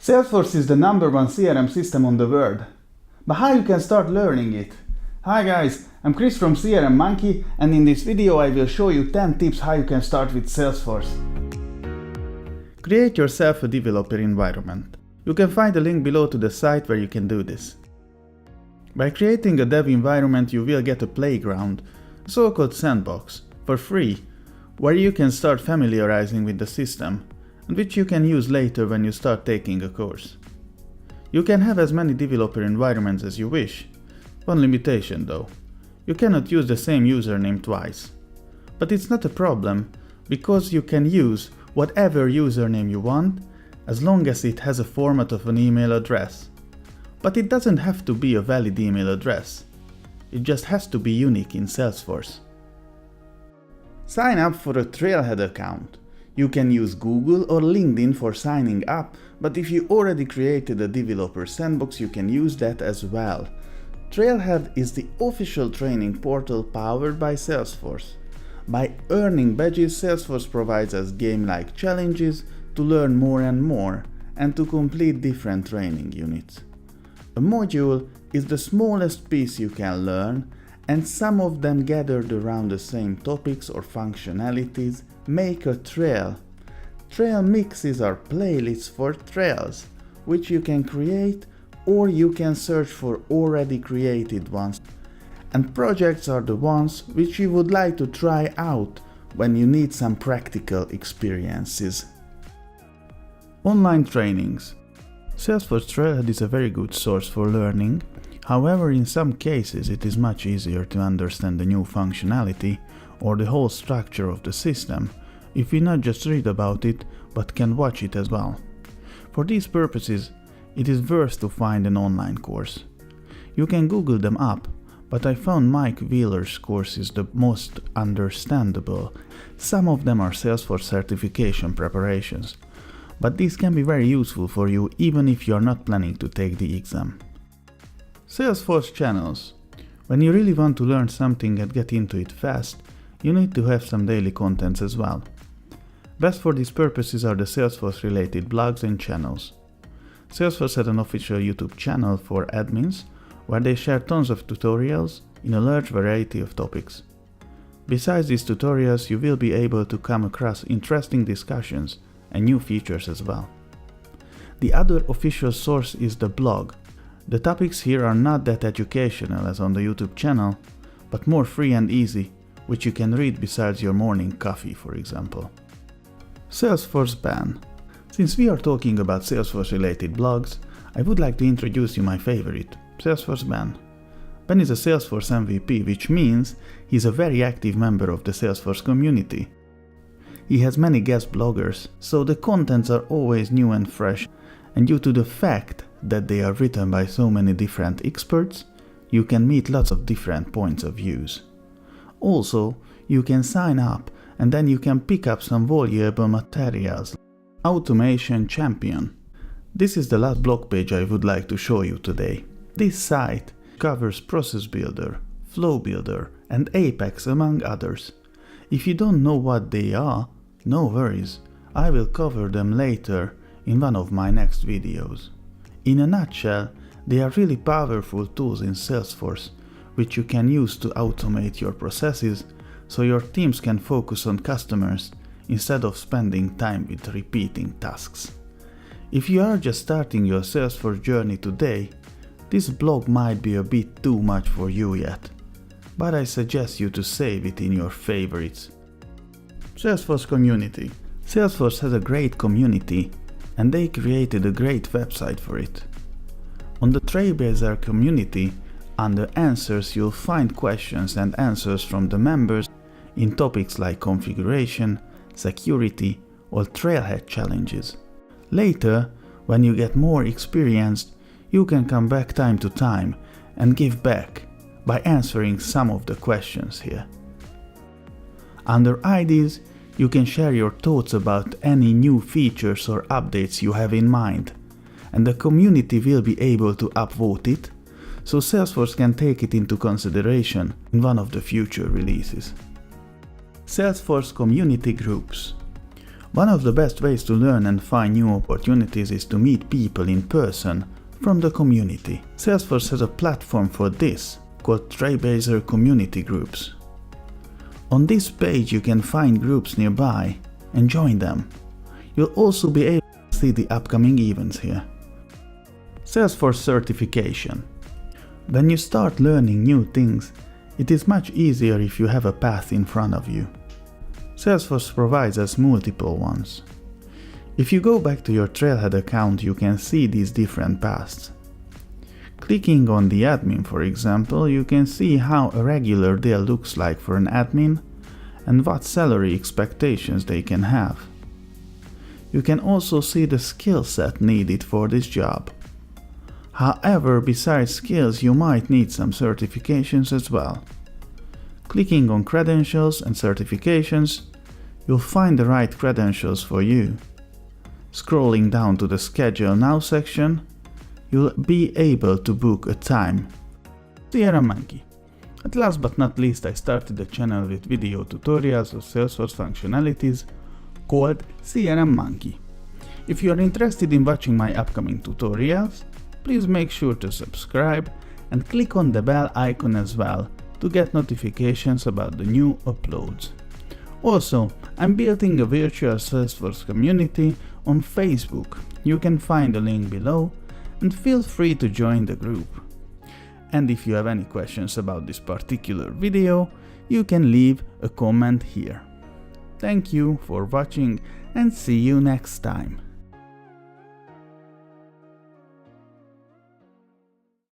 Salesforce is the #1 CRM system on the world. But how you can start learning it? Hi guys, I'm Chris from CRM Monkey, and in this video I will show you 10 tips how you can start with Salesforce. Create yourself a developer environment. You can find a link below to the site where you can do this. By creating a dev environment, you will get a playground, a so-called sandbox, for free, where you can start familiarizing with the system, and which you can use later when you start taking a course. You can have as many developer environments as you wish. One limitation though, you cannot use the same username twice. But it's not a problem, because you can use whatever username you want, as long as it has a format of an email address. But it doesn't have to be a valid email address. It just has to be unique in Salesforce. Sign up for a Trailhead account. You can use Google or LinkedIn for signing up, but if you already created a developer sandbox, you can use that as well. Trailhead is the official training portal powered by Salesforce. By earning badges, Salesforce provides us game-like challenges to learn more and more, and to complete different training units. A module is the smallest piece you can learn, and some of them gathered around the same topics or functionalities make a trail. Trail mixes are playlists for trails, which you can create, or you can search for already created ones. And projects are the ones which you would like to try out when you need some practical experiences. Online trainings. Salesforce Trailhead is a very good source for learning. However, in some cases it is much easier to understand the new functionality or the whole structure of the system if we not just read about it but can watch it as well. For these purposes, it is worth to find an online course. You can Google them up, but I found Mike Wheeler's courses the most understandable. Some of them are Salesforce certification preparations, but these can be very useful for you even if you are not planning to take the exam. Salesforce channels. When you really want to learn something and get into it fast, you need to have some daily contents as well. Best for these purposes are the Salesforce related blogs and channels. Salesforce has an official YouTube channel for admins where they share tons of tutorials in a large variety of topics. Besides these tutorials, you will be able to come across interesting discussions and new features as well. The other official source is the blog. The topics here are not that educational as on the YouTube channel, but more free and easy, which you can read besides your morning coffee, for example. Salesforce Ben. Since we are talking about Salesforce related blogs, I would like to introduce you my favorite, Salesforce Ben. Ben is a Salesforce MVP, which means he's a very active member of the Salesforce community. He has many guest bloggers, so the contents are always new and fresh, and due to the fact that they are written by so many different experts, you can meet lots of different points of views. Also, you can sign up and then you can pick up some valuable materials. Automation Champion. This is the last blog page I would like to show you today. This site covers Process Builder, Flow Builder, and Apex among others. If you don't know what they are, no worries, I will cover them later in one of my next videos. In a nutshell, they are really powerful tools in Salesforce, which you can use to automate your processes so your teams can focus on customers instead of spending time with repeating tasks. If you are just starting your Salesforce journey today, this blog might be a bit too much for you yet, but I suggest you to save it in your favorites. Salesforce Community. Salesforce has a great community, and they created a great website for it. On the Trailblazer community, under Answers, you'll find questions and answers from the members in topics like configuration, security, or Trailhead challenges. Later, when you get more experienced, you can come back time to time and give back by answering some of the questions here. Under Ideas, you can share your thoughts about any new features or updates you have in mind, and the community will be able to upvote it, so Salesforce can take it into consideration in one of the future releases. Salesforce Community Groups. One of the best ways to learn and find new opportunities is to meet people in person from the community. Salesforce has a platform for this called Trailhead Community Groups. On this page you can find groups nearby and join them. You'll also be able to see the upcoming events here. Salesforce certification. When you start learning new things, it is much easier if you have a path in front of you. Salesforce provides us multiple ones. If you go back to your Trailhead account, you can see these different paths. Clicking on the admin, for example, you can see how a regular day looks like for an admin and what salary expectations they can have. You can also see the skill set needed for this job. However, besides skills, you might need some certifications as well. Clicking on credentials and certifications, you'll find the right credentials for you. Scrolling down to the Schedule Now section, you'll be able to book a time. CRM Monkey. At last but not least, I started a channel with video tutorials of Salesforce functionalities called CRM Monkey. If you are interested in watching my upcoming tutorials, please make sure to subscribe and click on the bell icon as well to get notifications about the new uploads. Also, I'm building a Virtual Salesforce community on Facebook. You can find the link below and feel free to join the group. And if you have any questions about this particular video, you can leave a comment here. Thank you for watching and see you next time.